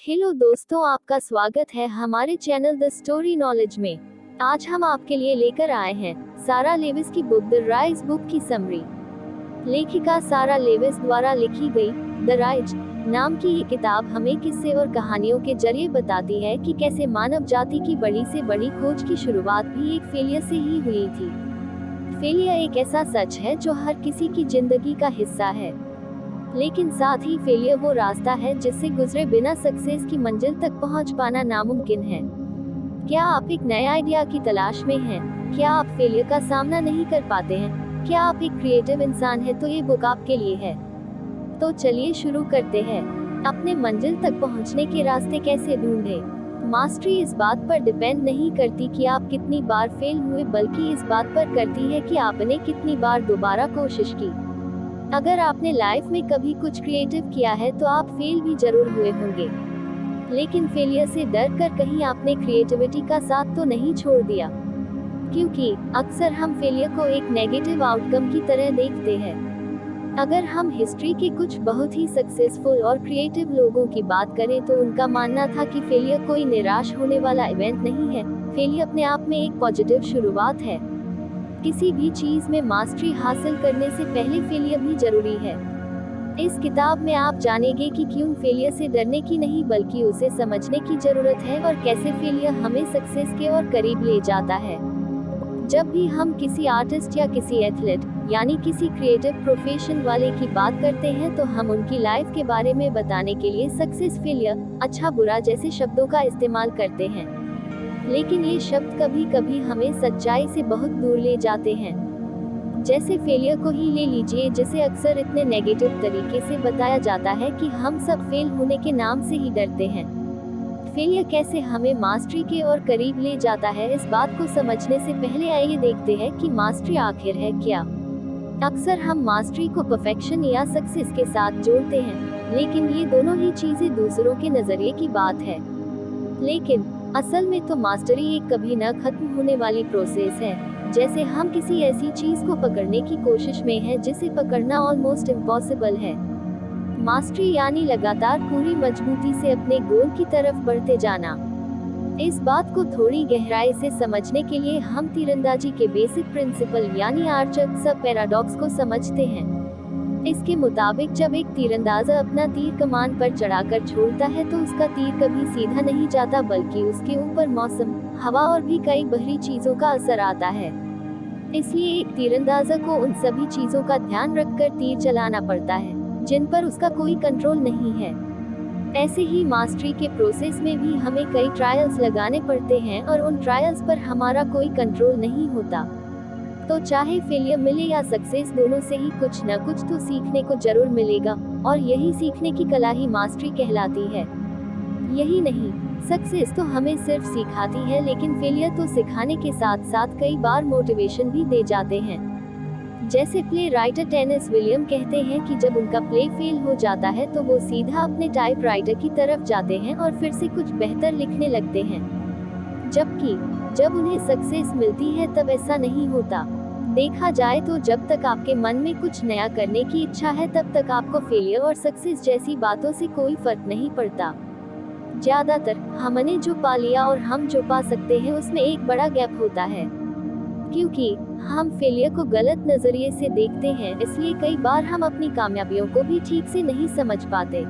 Hello दोस्तों, आपका स्वागत है हमारे चैनल द स्टोरी नॉलेज में। आज हम आपके लिए लेकर आए हैं सारा लेविस की बुक द राइज बुक की समरी। लेखिका सारा लेविस द्वारा लिखी गई द राइज नाम की ये किताब हमें किस्से और कहानियों के जरिए बताती है कि कैसे मानव जाति की बड़ी से बड़ी खोज की शुरुआत भी एक फेलियर से ही हुई थी। फेलियर एक ऐसा सच है जो हर किसी की जिंदगी का हिस्सा है, लेकिन साथ ही फेलियर वो रास्ता है जिससे गुजरे बिना सक्सेस की मंजिल तक पहुंच पाना नामुमकिन है। क्या आप एक नए आइडिया की तलाश में हैं? क्या आप फेलियर का सामना नहीं कर पाते हैं? क्या आप एक क्रिएटिव इंसान हैं? तो ये बुक आपके लिए है। तो चलिए शुरू करते हैं। अपने मंजिल तक पहुंचने के रास्ते कैसे ढूंढें? मास्टरी इस बात पर डिपेंड नहीं करती कि आप कितनी बार फेल हुए, बल्कि इस बात पर करती है कि आपने कितनी बार दोबारा कोशिश की। अगर आपने लाइफ में कभी कुछ क्रिएटिव किया है तो आप फेल भी जरूर हुए होंगे, लेकिन फेलियर से डर कर कहीं आपने क्रिएटिविटी का साथ तो नहीं छोड़ दिया। क्योंकि अक्सर हम फेलियर को एक नेगेटिव आउटकम की तरह देखते हैं। अगर हम हिस्ट्री के कुछ बहुत ही सक्सेसफुल और क्रिएटिव लोगों की बात करें तो उनका मानना था कि फेलियर कोई निराश होने वाला इवेंट नहीं है, फेलियर अपने आप में एक पॉजिटिव शुरुआत है। किसी भी चीज में मास्टरी हासिल करने से पहले फेलियर भी जरूरी है। इस किताब में आप जानेंगे कि क्यों फेलियर से डरने की नहीं बल्कि उसे समझने की जरूरत है और कैसे फेलियर हमें सक्सेस के और करीब ले जाता है। जब भी हम किसी आर्टिस्ट या किसी एथलीट यानी किसी क्रिएटिव प्रोफेशन वाले की बात करते हैं तो हम उनकी लाइफ के बारे में बताने के लिए सक्सेस, फेलियर, अच्छा बुरा जैसे शब्दों का इस्तेमाल करते हैं, लेकिन ये शब्द कभी कभी हमें सच्चाई से बहुत दूर ले जाते हैं। जैसे फेलियर को ही ले लीजिए, जिसे अक्सर इतने नेगेटिव तरीके से बताया जाता है कि हम सब फेल होने के नाम से ही डरते हैं। फेलियर कैसे हमें मास्टरी के और करीब ले जाता है, इस बात को समझने से पहले आइए देखते हैं कि मास्टरी आखिर है क्या। अक्सर हम मास्टरी को परफेक्शन या सक्सेस के साथ जोड़ते हैं, लेकिन ये दोनों ही चीजें दूसरों के नजरिए की बात है। लेकिन असल में तो मास्टरी एक कभी न खत्म होने वाली प्रोसेस है। जैसे हम किसी ऐसी चीज को पकड़ने की कोशिश में हैं जिसे पकड़ना ऑलमोस्ट इम्पॉसिबल है। मास्टरी यानी लगातार पूरी मजबूती से अपने गोल की तरफ बढ़ते जाना। इस बात को थोड़ी गहराई से समझने के लिए हम तीरंदाजी के बेसिक प्रिंसिपल यानी आर्चर पैराडॉक्स को समझते हैं। इसके मुताबिक जब एक तीरंदाज अपना तीर कमान पर चढ़ाकर छोड़ता है तो उसका तीर कभी सीधा नहीं जाता, बल्कि उसके ऊपर मौसम, हवा और भी कई बाहरी चीजों का असर आता है। इसलिए एक तीरंदाज को उन सभी चीजों का ध्यान रखकर तीर चलाना पड़ता है जिन पर उसका कोई कंट्रोल नहीं है। ऐसे ही मास्टरी के प्रोसेस में भी हमें कई ट्रायल्स लगाने पड़ते हैं और उन ट्रायल्स पर हमारा कोई कंट्रोल नहीं होता। तो चाहे फेलियर मिले या सक्सेस, दोनों से ही कुछ न कुछ तो सीखने को जरूर मिलेगा, और यही सीखने की कला ही मास्टरी कहलाती है। यही नहीं, सक्सेस तो हमें सिर्फ सिखाती है, लेकिन फेलियर तो सिखाने के साथ साथ कई बार मोटिवेशन भी दे जाते हैं। जैसे प्ले राइटर टेनिस विलियम कहते हैं कि जब उनका प्ले फेल हो जाता है तो वो सीधा अपने टाइपराइटर की तरफ जाते हैं और फिर से कुछ बेहतर लिखने लगते हैं। जबकि जब उन्हें सक्सेस मिलती है तब ऐसा नहीं होता। देखा जाए तो जब तक आपके मन में कुछ नया करने की इच्छा है तब तक आपको फेलियर और सक्सेस जैसी बातों से कोई फर्क नहीं पड़ता। ज्यादातर हमने जो पा लिया और हम जो पा सकते हैं उसमें एक बड़ा गैप होता है, क्योंकि हम फेलियर को गलत नजरिए से देखते हैं, इसलिए कई बार हम अपनी कामयाबियों को भी ठीक से नहीं समझ पाते।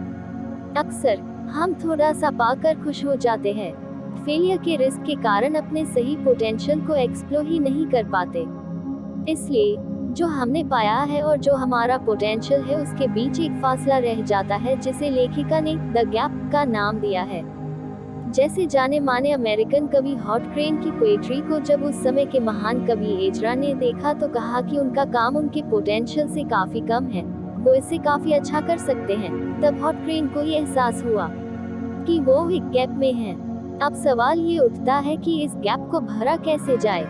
अक्सर हम थोड़ा सा पाकर खुश हो जाते हैं, फेलियर के रिस्क के कारण अपने सही पोटेंशियल को एक्सप्लोर ही नहीं कर पाते। इसलिए जो हमने पाया है और जो हमारा पोटेंशियल है उसके बीच एक फासला रह जाता है, जिसे लेखिका ने द गैप का नाम दिया है। जैसे जाने माने अमेरिकन कवि हॉटक्रेन की पोएट्री को जब उस समय के महान कवि एजरा ने देखा तो कहा कि उनका काम उनके पोटेंशियल से काफी कम है, वो इससे काफी अच्छा कर सकते हैं। तब हॉटक्रेन को ये एहसास हुआ कि वो एक गैप में है। अब सवाल ये उठता है कि इस गैप को भरा कैसे जाए।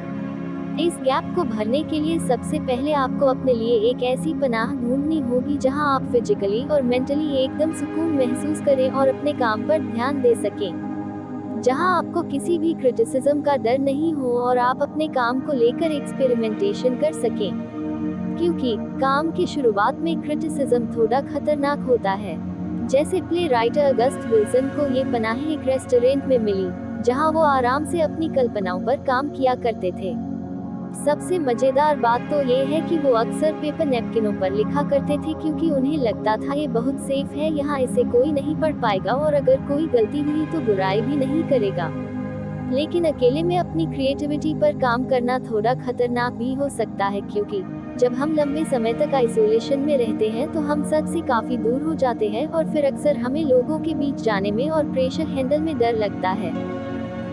इस गैप को भरने के लिए सबसे पहले आपको अपने लिए एक ऐसी पनाह ढूंढनी होगी जहां आप फिजिकली और मेंटली एकदम सुकून महसूस करें और अपने काम पर ध्यान दे सकें, जहां आपको किसी भी क्रिटिसिज्म का डर नहीं हो और आप अपने काम को लेकर एक्सपेरिमेंटेशन कर सकें। क्योंकि काम की शुरुआत में क्रिटिसिज्म थोड़ा खतरनाक होता है। जैसे प्ले राइटर अगस्त विल्सन को ये पनाह एक रेस्टोरेंट में मिली, जहां वो आराम से अपनी कल्पनाओं पर काम किया करते थे। सबसे मजेदार बात तो ये है कि वो अक्सर पेपर नैपकिनों पर लिखा करते थे, क्योंकि उन्हें लगता था ये बहुत सेफ है, यहाँ इसे कोई नहीं पढ़ पाएगा और अगर कोई गलती हुई तो बुराई भी नहीं करेगा। लेकिन अकेले में अपनी क्रिएटिविटी पर काम करना थोड़ा खतरनाक भी हो सकता है, क्योंकि जब हम लंबे समय तक आइसोलेशन में रहते हैं तो हम सच से काफी दूर हो जाते हैं और फिर अक्सर हमें लोगों के बीच जाने में और प्रेशर हैंडल में डर लगता है।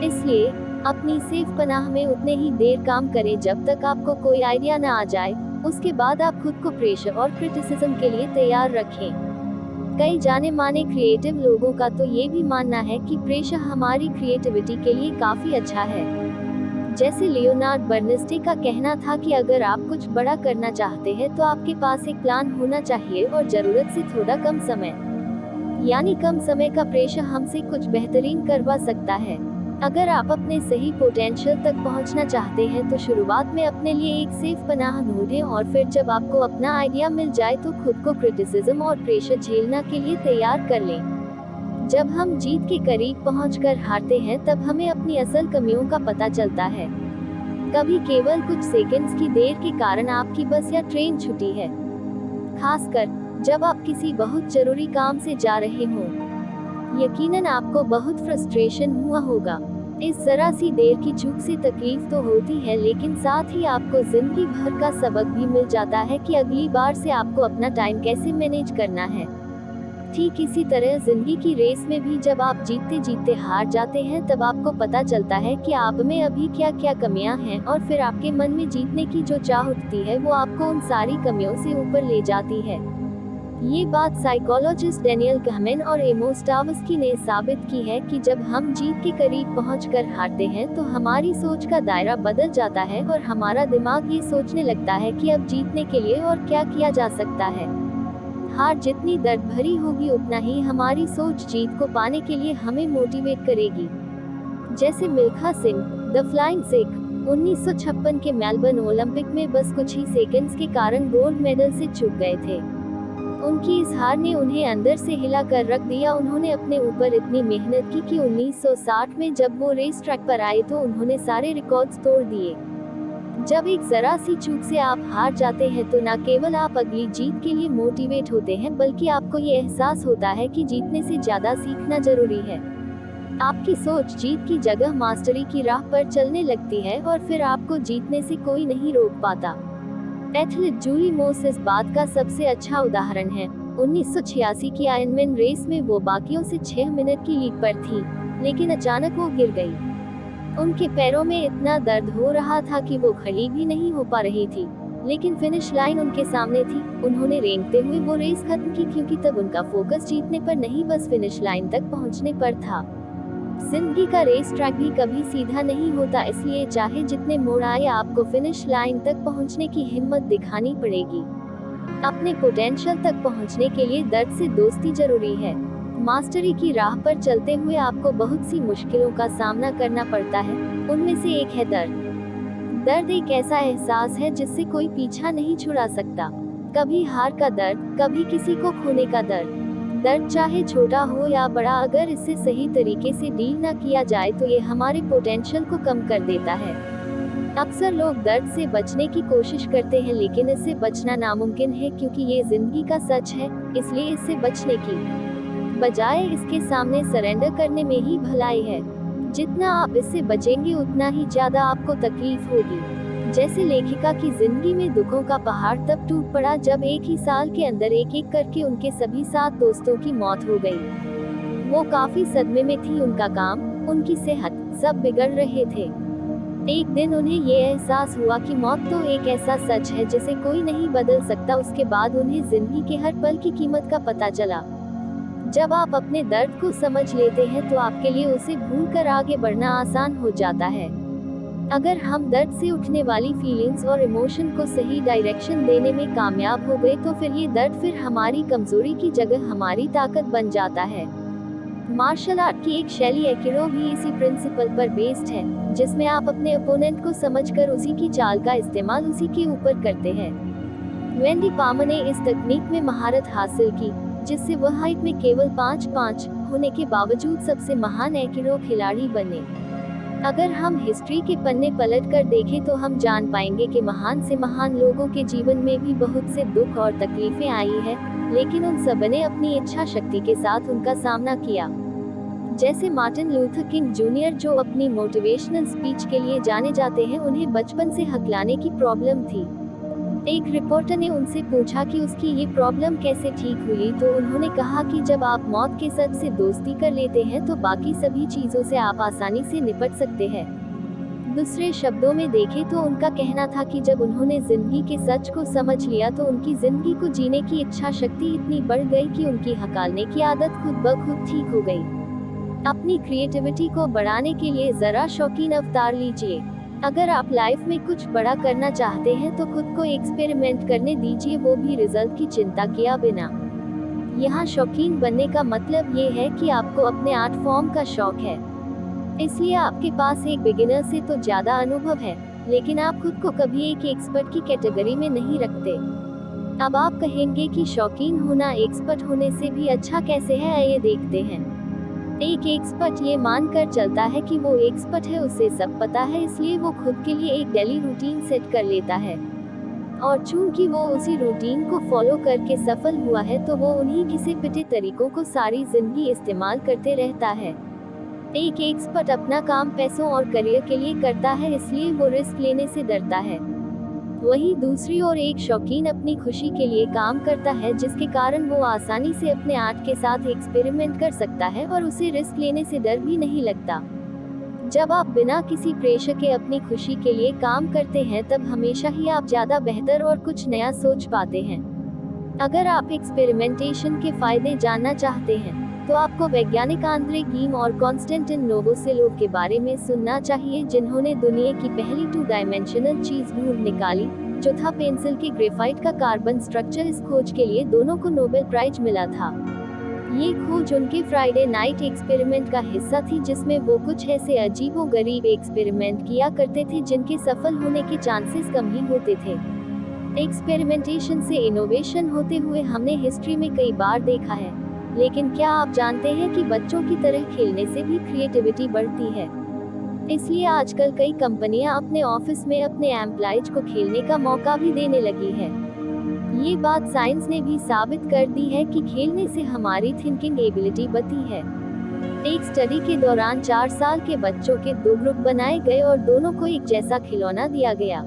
इसलिए अपनी सेफ पनाह में उतने ही देर काम करें जब तक आपको कोई आइडिया न आ जाए। उसके बाद आप खुद को प्रेशर और क्रिटिसिज्म के लिए तैयार रखें। कई जाने माने क्रिएटिव लोगों का तो ये भी मानना है कि प्रेशर हमारी क्रिएटिविटी के लिए काफी अच्छा है। जैसे लियोनार्ड बर्नेस्टे का कहना था कि अगर आप कुछ बड़ा करना चाहते हैं तो आपके पास एक प्लान होना चाहिए और जरूरत से थोड़ा कम समय, यानी कम समय का प्रेशर हमसे कुछ बेहतरीन करवा सकता है। अगर आप अपने सही पोटेंशियल तक पहुंचना चाहते हैं तो शुरुआत में अपने लिए एक सेफ पनाह ढूंढें और फिर जब आपको अपना आइडिया मिल जाए तो खुद को क्रिटिसिज्म और प्रेशर झेलने के लिए तैयार कर लें। जब हम जीत के करीब पहुंचकर हारते हैं तब हमें अपनी असल कमियों का पता चलता है। कभी केवल कुछ सेकंड्स की देर के कारण आपकी बस या ट्रेन छूटी है, खासकर जब आप किसी बहुत जरूरी काम से जा रहे हों। यकीनन आपको बहुत फ्रस्ट्रेशन हुआ होगा। इस जरा सी देर की चूक से तकलीफ तो होती है, लेकिन साथ ही आपको जिंदगी भर का सबक भी मिल जाता है कि अगली बार से आपको अपना टाइम कैसे मैनेज करना है। ठीक इसी तरह जिंदगी की रेस में भी जब आप जीतते जीतते हार जाते हैं तब आपको पता चलता है कि आप में अभी क्या क्या कमियां हैं, और फिर आपके मन में जीतने की जो चाह उठती है वो आपको उन सारी कमियों से ऊपर ले जाती है। ये बात साइकोलॉजिस्ट डेनियल कहमेन और एमोस टावर्स्की ने साबित की है कि जब हम जीत के करीब पहुंचकर हारते हैं तो हमारी सोच का दायरा बदल जाता है और हमारा दिमाग ये सोचने लगता है कि अब जीतने के लिए और क्या किया जा सकता है। हार जितनी दर्द भरी होगी उतना ही हमारी सोच जीत को पाने के लिए हमें मोटिवेट करेगी। जैसे मिल्खा सिंह, द फ्लाइंग सिख, 1956 के मेलबर्न ओलंपिक में बस कुछ ही सेकंड्स के कारण गोल्ड मेडल से चूक गए थे। उनकी इस हार ने उन्हें अंदर से हिला कर रख दिया। उन्होंने अपने ऊपर इतनी मेहनत की कि 1960 में जब वो रेस ट्रैक पर आए तो उन्होंने सारे रिकॉर्ड्स तोड़ दिए। जब एक जरा सी चूक से आप हार जाते हैं तो न केवल आप अगली जीत के लिए मोटिवेट होते हैं, बल्कि आपको ये एहसास होता है कि जीतने से ज्यादा सीखना जरूरी है। आपकी सोच जीत की जगह मास्टरी की राह पर चलने लगती है और फिर आपको जीतने से कोई नहीं रोक पाता। एथलीट जूली मोस इस बात का सबसे अच्छा उदाहरण है। 1986 की आयरनमैन रेस में वो बाकियों से 6 मिनट की लीड पर थी, लेकिन अचानक वो गिर गई। उनके पैरों में इतना दर्द हो रहा था कि वो खड़ी भी नहीं हो पा रही थी, लेकिन फिनिश लाइन उनके सामने थी। उन्होंने रेंगते हुए वो रेस खत्म की, क्योंकि तब उनका फोकस जीतने पर नहीं बस फिनिश लाइन तक पहुंचने पर था। जिंदगी का रेस ट्रैक भी कभी सीधा नहीं होता, इसलिए चाहे जितने मोड़ आए आपको फिनिश लाइन तक पहुंचने की हिम्मत दिखानी पड़ेगी। अपने पोटेंशियल तक पहुंचने के लिए दर्द से दोस्ती जरूरी है। मास्टरी की राह पर चलते हुए आपको बहुत सी मुश्किलों का सामना करना पड़ता है। उनमें से एक है दर्द। दर्द एक ऐसा एहसास है जिससे कोई पीछा नहीं छुड़ा सकता। कभी हार का दर्द, कभी किसी को खोने का दर्द। दर्द चाहे छोटा हो या बड़ा, अगर इससे सही तरीके से डील न किया जाए तो ये हमारे पोटेंशियल को कम कर देता है। अक्सर लोग दर्द से बचने की कोशिश करते हैं, लेकिन इससे बचना नामुमकिन है, क्योंकि ये जिंदगी का सच है। इसलिए इससे बचने की बजाय इसके सामने सरेंडर करने में ही भलाई है। जितना आप इससे बचेंगे उतना ही ज्यादा आपको तकलीफ होगी। जैसे लेखिका की जिंदगी में दुखों का पहाड़ तब टूट पड़ा जब एक ही साल के अंदर एक एक करके उनके सभी 7 दोस्तों की मौत हो गई। वो काफी सदमे में थी। उनका काम, उनकी सेहत, सब बिगड़ रहे थे। एक दिन उन्हें ये एहसास हुआ कि मौत तो एक ऐसा सच है जिसे कोई नहीं बदल सकता। उसके बाद उन्हें जिंदगी के हर पल की कीमत का पता चला। जब आप अपने दर्द को समझ लेते हैं तो आपके लिए उसे भूलकर आगे बढ़ना आसान हो जाता है। अगर हम दर्द से उठने वाली फीलिंग्स और इमोशन को सही डायरेक्शन देने में कामयाब हो गए तो फिर ये दर्द फिर हमारी कमजोरी की जगह हमारी ताकत बन जाता है। मार्शल आर्ट की एक शैली एकिडो भी इसी प्रिंसिपल पर बेस्ड है, जिसमें आप अपने अपोनेंट को समझकर उसी की चाल का इस्तेमाल उसी के ऊपर करते हैं। वेंडी पामर ने इस तकनीक में महारत हासिल की, जिससे वह हाइट में केवल 5'5" होने के बावजूद सबसे महान एकिरो खिलाड़ी बने। अगर हम हिस्ट्री के पन्ने पलट कर देखें तो हम जान पाएंगे कि महान से महान लोगों के जीवन में भी बहुत से दुख और तकलीफें आई है, लेकिन उन सबने अपनी इच्छा शक्ति के साथ उनका सामना किया। जैसे मार्टिन लूथर किंग जूनियर, जो अपनी मोटिवेशनल स्पीच के लिए जाने जाते हैं, उन्हें बचपन से हकलाने की प्रॉब्लम थी। एक रिपोर्टर ने उनसे पूछा कि उसकी ये प्रॉब्लम कैसे ठीक हुई, तो उन्होंने कहा कि जब आप मौत के सच से दोस्ती कर लेते हैं तो बाकी सभी चीजों से आप आसानी से निपट सकते हैं। दूसरे शब्दों में देखें तो उनका कहना था कि जब उन्होंने जिंदगी के सच को समझ लिया तो उनकी जिंदगी को जीने की इच्छा शक्ति इतनी बढ़ गई कि उनकी हकालने की आदत खुद ब खुद ठीक हो गई। अपनी क्रिएटिविटी को बढ़ाने के लिए जरा शौकीन अवतार लीजिए। अगर आप लाइफ में कुछ बड़ा करना चाहते हैं तो खुद को एक्सपेरिमेंट करने दीजिए, वो भी रिजल्ट की चिंता किया बिना। यहाँ शौकीन बनने का मतलब ये है कि आपको अपने आर्ट फॉर्म का शौक है, इसलिए आपके पास एक बिगिनर से तो ज्यादा अनुभव है, लेकिन आप खुद को कभी एक एक्सपर्ट की कैटेगरी में नहीं रखते। अब आप कहेंगे कि शौकीन होना एक्सपर्ट होने से भी अच्छा कैसे है, आइए देखते हैं। एक एक्सपर्ट ये मानकर चलता है कि वो एक्सपर्ट है, उसे सब पता है, इसलिए वो खुद के लिए एक डेली रूटीन सेट कर लेता है, और चूंकि वो उसी रूटीन को फॉलो करके सफल हुआ है तो वो उन्हीं घिसे पिटे तरीकों को सारी जिंदगी इस्तेमाल करते रहता है। एक एक्सपर्ट अपना काम पैसों और करियर के लिए करता है, इसलिए वो रिस्क लेने से डरता है। वहीं दूसरी ओर एक शौकीन अपनी खुशी के लिए काम करता है, जिसके कारण वो आसानी से अपने आर्ट के साथ एक्सपेरिमेंट कर सकता है और उसे रिस्क लेने से डर भी नहीं लगता। जब आप बिना किसी प्रेशर के अपनी खुशी के लिए काम करते हैं तब हमेशा ही आप ज्यादा बेहतर और कुछ नया सोच पाते हैं। अगर आप एक्सपेरिमेंटेशन के फायदे जानना चाहते हैं तो आपको वैज्ञानिक आंद्रे गीम और कॉन्स्टेंटिन नोवोसेलोव के बारे में सुनना चाहिए, जिन्होंने दुनिया की पहली 2 डायमेंशनल चीज ढूंढ निकाली, जो था पेंसिल के ग्रेफाइट का कार्बन स्ट्रक्चर। इस खोज के लिए दोनों को नोबेल प्राइज मिला था। ये खोज उनके फ्राइडे नाइट एक्सपेरिमेंट का हिस्सा थी, जिसमें वो कुछ ऐसे अजीबोगरीब एक्सपेरिमेंट किया करते थे जिनके सफल होने के चांसेस कम ही होते थे। एक्सपेरिमेंटेशन से इनोवेशन होते हुए हमने हिस्ट्री में कई बार देखा है, लेकिन क्या आप जानते हैं कि बच्चों की तरह खेलने से भी क्रिएटिविटी बढ़ती है। इसलिए आजकल कई कंपनियां अपने ऑफिस में अपने एम्प्लॉइज को खेलने का मौका भी देने लगी है। ये बात साइंस ने भी साबित कर दी है कि खेलने से हमारी थिंकिंग एबिलिटी बढ़ती है। एक स्टडी के दौरान 4 साल के बच्चों के 2 ग्रुप बनाए गए और दोनों को एक जैसा खिलौना दिया गया।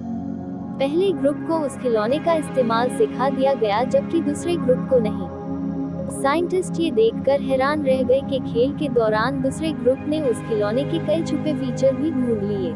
पहले ग्रुप को उस खिलौने का इस्तेमाल सिखा दिया गया, जबकि दूसरे ग्रुप को नहीं। साइंटिस्ट ये देखकर हैरान रह गए कि खेल के दौरान दूसरे ग्रुप ने उस खिलौने के कई छुपे फीचर भी ढूंढ लिए।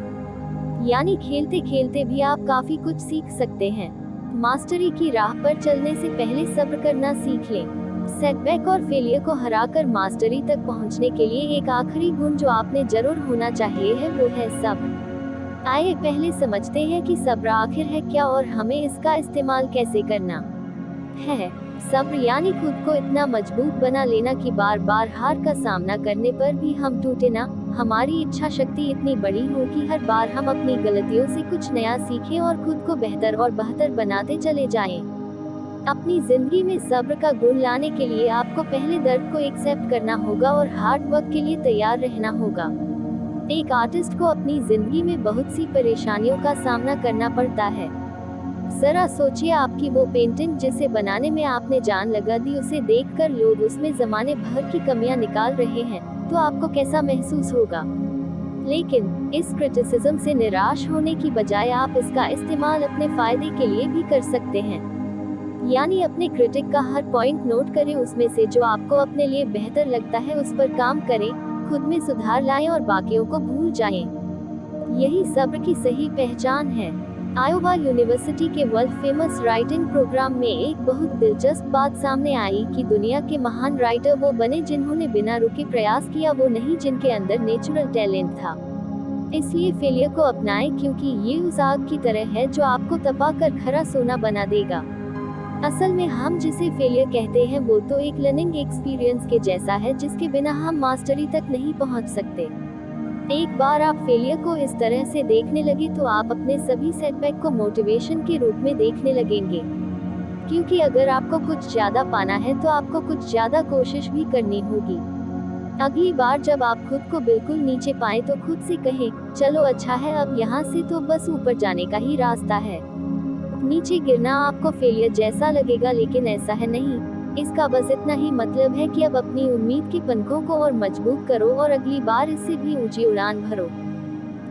यानी खेलते खेलते भी आप काफी कुछ सीख सकते हैं। मास्टरी की राह पर चलने से पहले सब्र करना सीख लें। सेटबैक और फेलियर को हराकर मास्टरी तक पहुंचने के लिए एक आखिरी गुण जो आपने जरूर होना चाहिए है, वो है सब्र। आइए पहले समझते हैं कि सब्र आखिर है क्या और हमें इसका इस्तेमाल कैसे करना है। सब्र यानी खुद को इतना मजबूत बना लेना कि बार बार हार का सामना करने पर भी हम टूटे ना। हमारी इच्छा शक्ति इतनी बड़ी हो कि हर बार हम अपनी गलतियों से कुछ नया सीखें और खुद को बेहतर और बेहतर बनाते चले जाएं। अपनी जिंदगी में सब्र का गुण लाने के लिए आपको पहले दर्द को एक्सेप्ट करना होगा और हार्ड वर्क के लिए तैयार रहना होगा। एक आर्टिस्ट को अपनी जिंदगी में बहुत सी परेशानियों का सामना करना पड़ता है। जरा सोचिए, आपकी वो पेंटिंग जिसे बनाने में आपने जान लगा दी, उसे देखकर लोग उसमें जमाने भर की कमियां निकाल रहे हैं, तो आपको कैसा महसूस होगा। लेकिन इस क्रिटिसिज्म से निराश होने की बजाय आप इसका इस्तेमाल अपने फायदे के लिए भी कर सकते हैं। यानी अपने क्रिटिक का हर पॉइंट नोट करें, उसमें से जो आपको अपने लिए बेहतर लगता है उस पर काम करें, खुद में सुधार लाएं और बाकियों को भूल जाएं। यही सब्र की सही पहचान है। आयोवा यूनिवर्सिटी के वर्ल्ड फेमस राइटिंग प्रोग्राम में एक बहुत दिलचस्प बात सामने आई कि दुनिया के महान राइटर वो बने जिन्होंने बिना रुके प्रयास किया, वो नहीं जिनके अंदर नेचुरल टैलेंट था। इसलिए फेलियर को अपनाएं, क्योंकि ये उस आग की तरह है जो आपको तपाकर खरा सोना बना देगा। असल में हम जिसे फेलियर कहते हैं वो तो एक लर्निंग एक्सपीरियंस के जैसा है, जिसके बिना हम मास्टरी तक नहीं पहुंच सकते। एक बार आप फेलियर को इस तरह से देखने लगे तो आप अपने सभी सेटबैक को मोटिवेशन के रूप में देखने लगेंगे। क्योंकि अगर आपको कुछ ज्यादा पाना है तो आपको कुछ ज्यादा कोशिश भी करनी होगी। अगली बार जब आप खुद को बिल्कुल नीचे पाए तो खुद से कहें, चलो अच्छा है, अब यहाँ से तो बस ऊपर जाने का ही रास्ता है। नीचे गिरना आपको फेलियर जैसा लगेगा, लेकिन ऐसा है नहीं। इसका बस इतना ही मतलब है कि अब अपनी उम्मीद के पंखों को और मजबूत करो और अगली बार इससे भी ऊंची उड़ान भरो।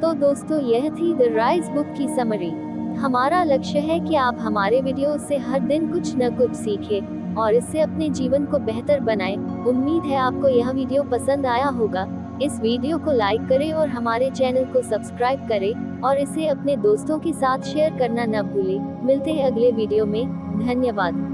तो दोस्तों, यह थी द राइज बुक की समरी। हमारा लक्ष्य है कि आप हमारे वीडियो से हर दिन कुछ न कुछ सीखें और इससे अपने जीवन को बेहतर बनाएं। उम्मीद है आपको यह वीडियो पसंद आया होगा। इस वीडियो को लाइक करें और हमारे चैनल को सब्सक्राइब करें और इसे अपने दोस्तों के साथ शेयर करना न भूलें। मिलते हैं अगले वीडियो में। धन्यवाद।